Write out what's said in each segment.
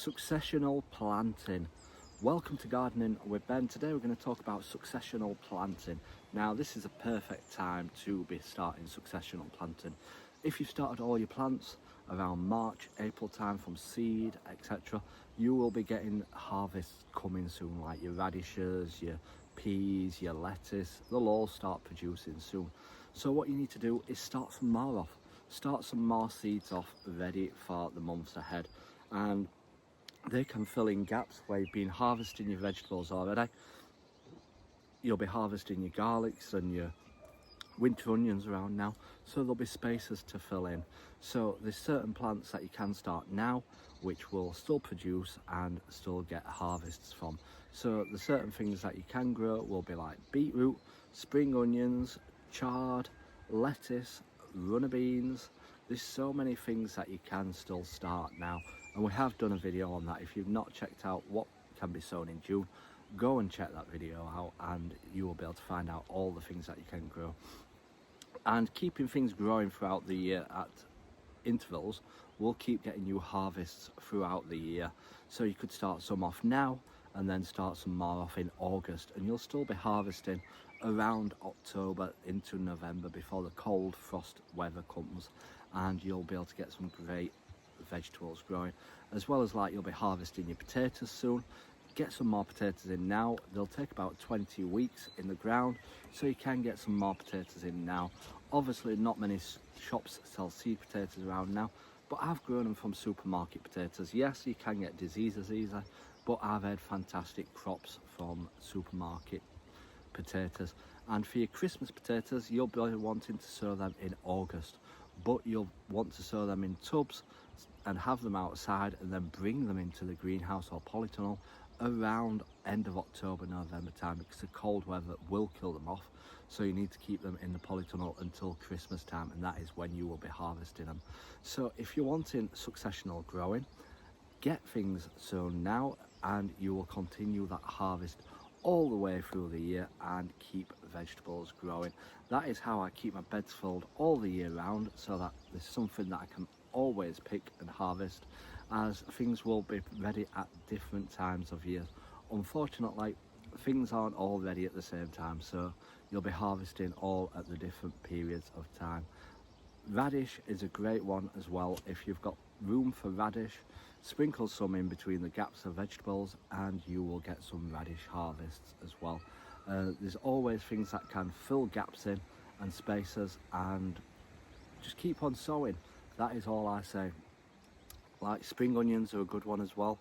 Successional planting. Welcome to Gardening with Ben. Today we're going to talk about successional planting. Now this is a perfect time to be starting successional planting. If you've started all your plants around March, April time from seed, etc., you will be getting harvests coming soon, like your radishes, your peas, your lettuce. They'll all start producing soon. So what you need to do is start some more off. Start some more seeds off ready for the months ahead. And they can fill in gaps where you've been harvesting your vegetables already. You'll be harvesting your garlics and your winter onions around now, so there'll be spaces to fill in. So there's certain plants that you can start now which will still produce and still get harvests from. So the certain things that you can grow will be like beetroot, spring onions, chard, lettuce, runner beans. There's so many things that you can still start now, and we have done a video on that. If you've not checked out what can be sown in June, go and check that video out and you will be able to find out all the things that you can grow. And keeping things growing throughout the year at intervals will keep getting you harvests throughout the year. So you could start some off now and then start some more off in August, and you'll still be harvesting around October into November before the cold frost weather comes, and you'll be able to get some great vegetables growing. As well as like, you'll be harvesting your potatoes soon. Get some more potatoes in now. They'll take about 20 weeks in the ground, so you can get some more potatoes in now. Obviously not many shops sell seed potatoes around now, but I've grown them from supermarket potatoes. Yes, you can get diseases easily, but I've had fantastic crops from supermarket potatoes. And for your Christmas potatoes, you'll be wanting to sow them in August, but you'll want to sow them in tubs and have them outside and then bring them into the greenhouse or polytunnel around end of October, November time, because the cold weather will kill them off. So you need to keep them in the polytunnel until Christmas time, and that is when you will be harvesting them. So if you're wanting successional growing, get things sown now and you will continue that harvest all the way through the year and keep vegetables growing. That is how I keep my beds filled all the year round, so that there's something that I can always pick and harvest, as things will be ready at different times of year. Unfortunately, things aren't all ready at the same time, so you'll be harvesting all at the different periods of time. Radish is a great one as well. If you've got room for radish, sprinkle some in between the gaps of vegetables and you will get some radish harvests as well. There's always things that can fill gaps in and spaces, and just keep on sowing. That is all I say. Like spring onions are a good one as well,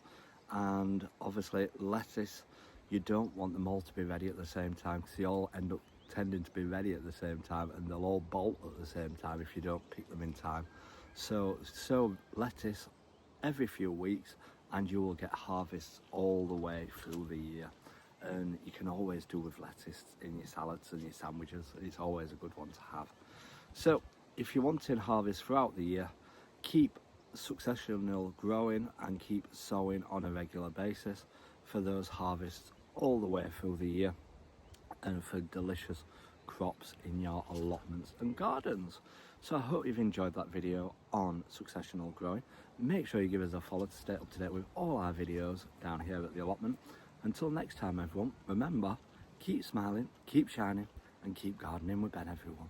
and obviously lettuce, you don't want them all to be ready at the same time, because they all end up tending to be ready at the same time and they'll all bolt at the same time if you don't pick them in time. So lettuce every few weeks and you will get harvests all the way through the year. And you can always do with lettuce in your salads and your sandwiches. It's always a good one to have. So if you're wanting harvest throughout the year, keep successional growing and keep sowing on a regular basis for those harvests all the way through the year, and for delicious crops in your allotments and gardens. So I hope you've enjoyed that video on successional growing. Make sure you give us a follow to stay up to date with all our videos down here at the allotment. Until next time everyone, remember, keep smiling, keep shining and keep gardening with Ben everyone.